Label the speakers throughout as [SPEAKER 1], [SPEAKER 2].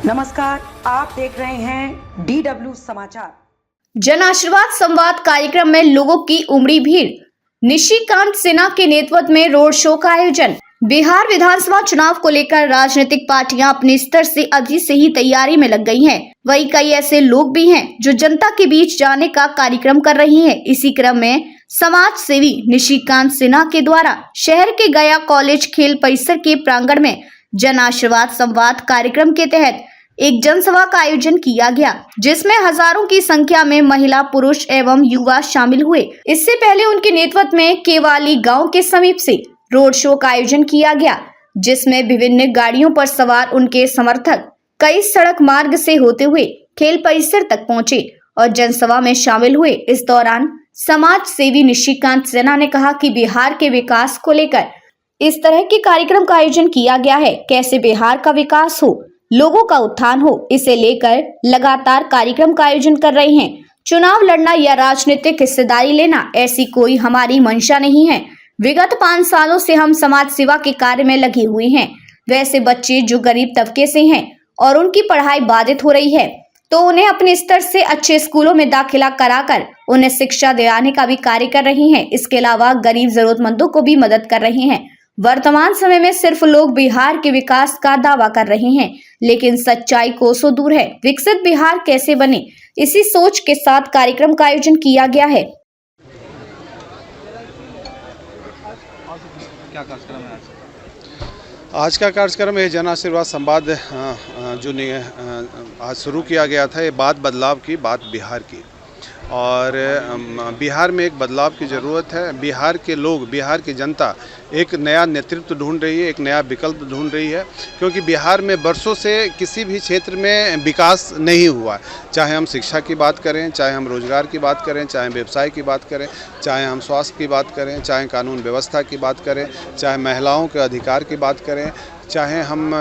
[SPEAKER 1] नमस्कार, आप देख रहे हैं DW समाचार।
[SPEAKER 2] जन आशीर्वाद संवाद कार्यक्रम में लोगों की उमड़ी भीड़। निशिकांत सिन्हा के नेतृत्व में रोड शो का आयोजन। बिहार विधानसभा चुनाव को लेकर राजनीतिक पार्टियां अपने स्तर से अभी से ही तैयारी में लग गई हैं। वहीं कई ऐसे लोग भी हैं जो जनता के बीच जाने का कार्यक्रम कर रही हैं। इसी क्रम में समाज सेवी निशिकांत सिन्हा के द्वारा शहर के गया कॉलेज खेल परिसर के प्रांगण में जन आशीर्वाद संवाद कार्यक्रम के तहत एक जनसभा का आयोजन किया गया, जिसमें हजारों की संख्या में महिला, पुरुष एवं युवा शामिल हुए। इससे पहले उनके नेतृत्व में केवाली गांव के समीप से रोड शो का आयोजन किया गया, जिसमें विभिन्न गाड़ियों पर सवार उनके समर्थक कई सड़क मार्ग से होते हुए खेल परिसर तक पहुंचे और जनसभा में शामिल हुए। इस दौरान समाज सेवी निशिकांत सिन्हा ने कहा कि बिहार के विकास को लेकर इस तरह के कार्यक्रम का आयोजन किया गया है। कैसे बिहार का विकास हो, लोगों का उत्थान हो, इसे लेकर लगातार कार्यक्रम का आयोजन कर रहे हैं। चुनाव लड़ना या राजनीतिक हिस्सेदारी लेना ऐसी कोई हमारी मंशा नहीं है। विगत 5 सालों से हम समाज सेवा के कार्य में लगे हुए हैं। वैसे बच्चे जो गरीब तबके से हैं और उनकी पढ़ाई बाधित हो रही है, तो उन्हें अपने स्तर से अच्छे स्कूलों में दाखिला कराकर उन्हें शिक्षा दिलाने का भी कार्य कर रही हैं। इसके अलावा गरीब जरूरतमंदों को भी मदद कर रहे हैं। वर्तमान समय में सिर्फ लोग बिहार के विकास का दावा कर रहे हैं, लेकिन सच्चाई कोसों दूर है। विकसित बिहार कैसे बने, इसी सोच के साथ कार्यक्रम का आयोजन किया गया है।
[SPEAKER 3] क्या कार्यक्रम है आज का कार्यक्रम है जन आशीर्वाद संवाद जो आज शुरू किया गया था। ये बात बदलाव की, बात बिहार की, और बिहार में एक बदलाव की ज़रूरत है। बिहार के लोग, बिहार की जनता एक नया नेतृत्व ढूंढ रही है, एक नया विकल्प ढूंढ रही है, क्योंकि बिहार में बरसों से किसी भी क्षेत्र में विकास नहीं हुआ। चाहे हम शिक्षा की बात करें, चाहे हम रोजगार की बात करें, चाहे व्यवसाय की बात करें, चाहे हम स्वास्थ्य की बात करें, चाहे कानून व्यवस्था की बात करें, चाहे महिलाओं के अधिकार की बात करें, चाहे हम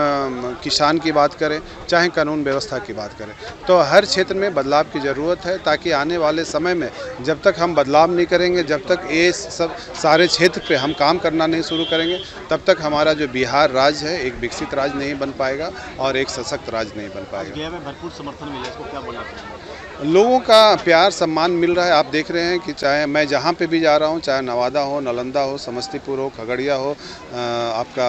[SPEAKER 3] किसान की बात करें, चाहे कानून व्यवस्था की बात करें, तो हर क्षेत्र में बदलाव की ज़रूरत है। ताकि आने वाले समय में जब तक हम बदलाव नहीं करेंगे, जब तक ये सब सारे क्षेत्र पे हम काम करना नहीं शुरू करेंगे, तब तक हमारा जो बिहार राज्य है एक विकसित राज्य नहीं बन पाएगा और एक सशक्त राज्य नहीं बन पाएगा।
[SPEAKER 4] गया में भरपूर समर्थन मिला, इसको क्या बोलना चाहिए?
[SPEAKER 3] लोगों का प्यार सम्मान मिल रहा है। आप देख रहे हैं कि चाहे मैं जहाँ पे भी जा रहा हूँ, चाहे नवादा हो, नालंदा हो, समस्तीपुर हो, खगड़िया हो, आपका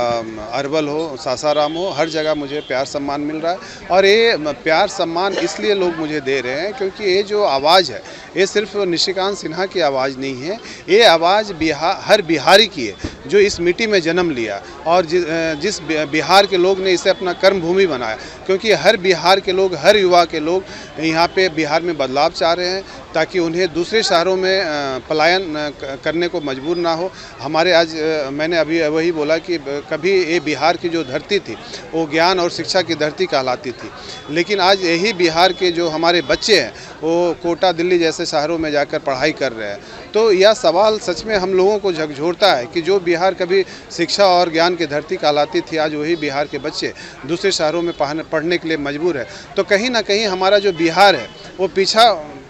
[SPEAKER 3] अरवल हो, सासाराम हो, हर जगह मुझे प्यार सम्मान मिल रहा है। और ये प्यार सम्मान इसलिए लोग मुझे दे रहे हैं क्योंकि ये जो आवाज़ है, ये सिर्फ निशिकांत सिन्हा की आवाज़ नहीं है, ये आवाज़ हर बिहारी की है जो इस मिट्टी में जन्म लिया और जिस बिहार के लोग ने इसे अपना कर्म भूमि बनाया। क्योंकि हर बिहार के लोग, हर युवा के लोग यहाँ पे बिहार में बदलाव चाह रहे हैं ताकि उन्हें दूसरे शहरों में पलायन करने को मजबूर ना हो। हमारे आज मैंने अभी वही बोला कि कभी ये बिहार की जो धरती थी वो ज्ञान और शिक्षा की धरती कहलाती थी, लेकिन आज यही बिहार के जो हमारे बच्चे हैं वो कोटा, दिल्ली जैसे शहरों में जाकर पढ़ाई कर रहे हैं। तो यह सवाल सच में हम लोगों को झकझोरता है कि जो बिहार कभी शिक्षा और ज्ञान की धरती कहलाती थी, आज वही बिहार के बच्चे दूसरे शहरों में पढ़ने के लिए मजबूर है। तो कहीं ना कहीं हमारा जो बिहार है वो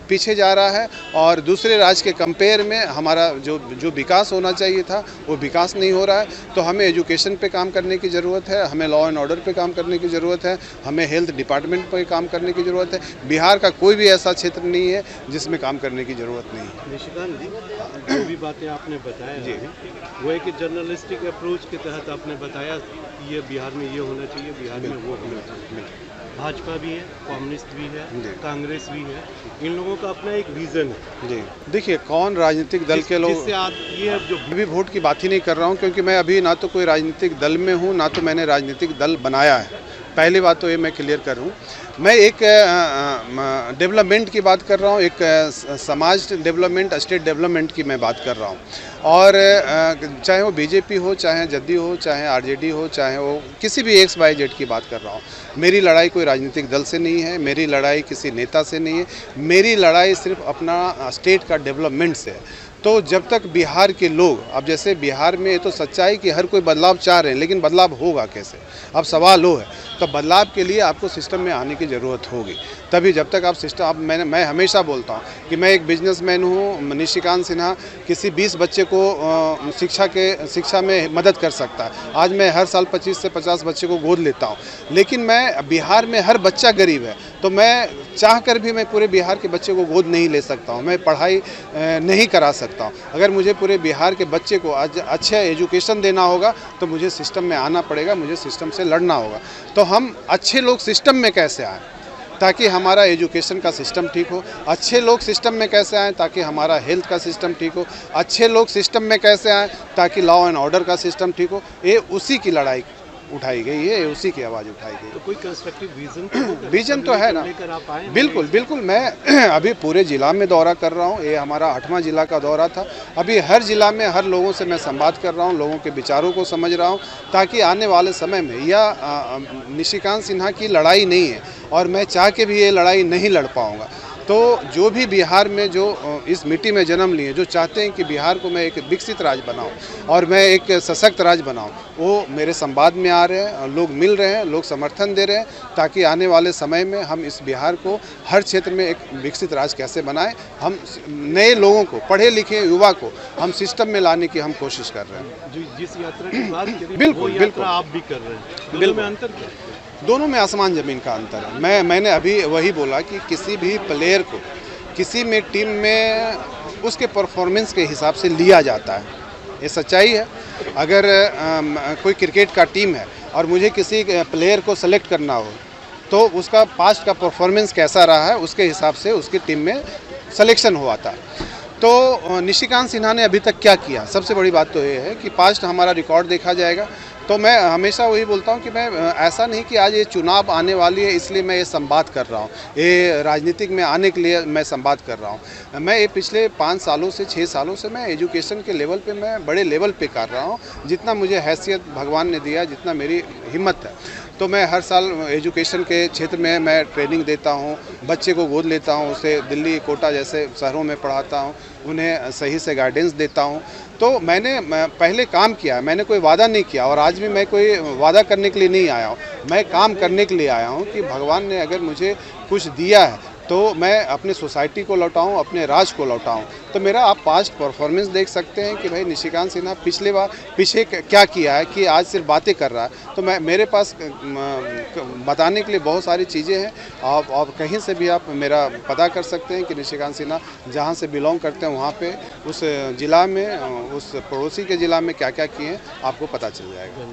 [SPEAKER 3] पीछे जा रहा है और दूसरे राज्य के कंपेयर में हमारा जो विकास होना चाहिए था वो विकास नहीं हो रहा है। तो हमें एजुकेशन पे काम करने की ज़रूरत है, हमें लॉ एंड ऑर्डर पे काम करने की ज़रूरत है, हमें हेल्थ डिपार्टमेंट पे काम करने की ज़रूरत है। बिहार का कोई भी ऐसा क्षेत्र नहीं है जिसमें काम करने की ज़रूरत नहीं है।
[SPEAKER 4] निशिकांत जी, जो भी बातें आपने बताया जी, वो एक जर्नलिस्टिक अप्रोच के तहत आपने बताया कि ये बिहार में ये होना चाहिए, बिहार में वो होना चाहिए। भाजपा भी है, कम्युनिस्ट भी है, कांग्रेस भी है, इन लोगों का अपना एक विजन है
[SPEAKER 3] जी। देखिए, कौन राजनीतिक दल के लोग,
[SPEAKER 4] जिससे आप ये जो
[SPEAKER 3] भी वोट की बात ही नहीं कर रहा हूँ, क्योंकि मैं अभी ना तो कोई राजनीतिक दल में हूँ, ना तो मैंने राजनीतिक दल बनाया है। पहली बात तो ये मैं क्लियर करूँ, मैं एक डेवलपमेंट की बात कर रहा हूँ, एक समाज डेवलपमेंट, स्टेट डेवलपमेंट की मैं बात कर रहा हूँ। और चाहे वो बीजेपी हो, चाहे जदयू हो, चाहे आरजेडी हो, चाहे वो किसी भी XYZ की बात कर रहा हूँ। मेरी लड़ाई कोई राजनीतिक दल से नहीं है, मेरी लड़ाई किसी नेता से नहीं है, मेरी लड़ाई सिर्फ अपना स्टेट का डेवलपमेंट से है। तो जब तक बिहार के लोग, अब जैसे बिहार में तो सच्चाई कि हर कोई बदलाव चाह रहे हैं, लेकिन बदलाव होगा कैसे, अब सवाल वो है। तो बदलाव के लिए आपको सिस्टम में आने की ज़रूरत होगी, तभी जब तक आप सिस्टम, अब मैं हमेशा बोलता हूँ कि मैं एक बिजनेसमैन हूँ। निशिकांत सिन्हा किसी 20 बच्चे को शिक्षा में मदद कर सकता है। आज मैं हर साल 25 से 50 बच्चे को गोद लेता हूँ, लेकिन मैं बिहार में हर बच्चा गरीब है, तो मैं चाह कर भी मैं पूरे बिहार के बच्चे को गोद नहीं ले सकता हूँ, मैं पढ़ाई नहीं करा सकता हूँ। अगर मुझे पूरे बिहार के बच्चे को आज अच्छा एजुकेशन देना होगा तो मुझे सिस्टम में आना पड़ेगा, मुझे सिस्टम से लड़ना होगा। तो हम अच्छे लोग सिस्टम में कैसे आएँ ताकि हमारा एजुकेशन का सिस्टम ठीक हो, अच्छे लोग सिस्टम में कैसे आएँ ताकि हमारा हेल्थ का सिस्टम ठीक हो, अच्छे लोग सिस्टम में कैसे आएँ ताकि लॉ एंड ऑर्डर का सिस्टम ठीक हो। ये उसी की लड़ाई उठाई गई है, उसी की आवाज़ उठाई गई।
[SPEAKER 4] तो कोई कंस्ट्रक्टिव
[SPEAKER 3] विजन तो है ना, बिल्कुल बिल्कुल। मैं अभी पूरे ज़िला में दौरा कर रहा हूँ, ये हमारा 8वां ज़िला का दौरा था। अभी हर ज़िला में हर लोगों से मैं संवाद कर रहा हूँ, लोगों के विचारों को समझ रहा हूँ, ताकि आने वाले समय में यह निशिकांत सिन्हा की लड़ाई नहीं है और मैं चाह के भी ये लड़ाई नहीं लड़ पाऊँगा। तो जो भी बिहार में जो इस मिट्टी में जन्म लिए, जो चाहते हैं कि बिहार को मैं एक विकसित राज्य बनाऊं और मैं एक सशक्त राज्य बनाऊं, वो मेरे संवाद में आ रहे हैं, लोग मिल रहे हैं, लोग समर्थन दे रहे हैं, ताकि आने वाले समय में हम इस बिहार को हर क्षेत्र में एक विकसित राज्य कैसे बनाएं। हम नए लोगों को, पढ़े लिखे युवा को हम सिस्टम में लाने की हम कोशिश कर रहे हैं।
[SPEAKER 4] जिस यात्रा की बात करी,
[SPEAKER 3] बिल्कुल बिल्कुल
[SPEAKER 4] आप भी कर रहे हैं, दोनों में अंतर क्या है?
[SPEAKER 3] दोनों में आसमान ज़मीन का अंतर है। मैंने अभी वही बोला कि किसी भी प्लेयर को किसी में टीम में उसके परफॉर्मेंस के हिसाब से लिया जाता है, ये सच्चाई है। अगर कोई क्रिकेट का टीम है और मुझे किसी प्लेयर को सेलेक्ट करना हो तो उसका पास्ट का परफॉर्मेंस कैसा रहा है उसके हिसाब से उसकी टीम में सिलेक्शन हुआ था। तो निशिकांत सिन्हा ने अभी तक क्या किया, सबसे बड़ी बात तो ये है कि पास्ट हमारा रिकॉर्ड देखा जाएगा। तो मैं हमेशा वही बोलता हूँ कि मैं ऐसा नहीं कि आज ये चुनाव आने वाली है इसलिए मैं ये संवाद कर रहा हूँ, ये राजनीतिक में आने के लिए मैं संवाद कर रहा हूँ। मैं ये पिछले 5 सालों से 6 सालों से मैं एजुकेशन के लेवल पे मैं बड़े लेवल पे कर रहा हूँ, जितना मुझे हैसियत भगवान ने दिया, जितना मेरी हिम्मत है। तो मैं हर साल एजुकेशन के क्षेत्र में मैं ट्रेनिंग देता हूँ, बच्चे को गोद लेता हूँ, उसे दिल्ली, कोटा जैसे शहरों में पढ़ाता हूँ, उन्हें सही से गाइडेंस देता हूँ। तो मैंने पहले काम किया, मैंने कोई वादा नहीं किया और आज भी मैं कोई वादा करने के लिए नहीं आया हूँ, मैं काम करने के लिए आया हूँ कि भगवान ने अगर मुझे कुछ दिया है तो मैं अपने सोसाइटी को लौटाऊं, अपने राज्य को लौटाऊं। तो मेरा आप पास्ट परफॉर्मेंस देख सकते हैं कि भाई निशिकांत सिन्हा पीछे क्या किया है कि आज सिर्फ बातें कर रहा है। तो मेरे पास बताने के लिए बहुत सारी चीज़ें हैं। आप कहीं से भी आप मेरा पता कर सकते हैं कि निशिकांत सिन्हा जहाँ से बिलोंग करते हैं वहाँ पे उस ज़िला में, उस पड़ोसी के ज़िला में क्या क्या किए हैं आपको पता चल जाएगा।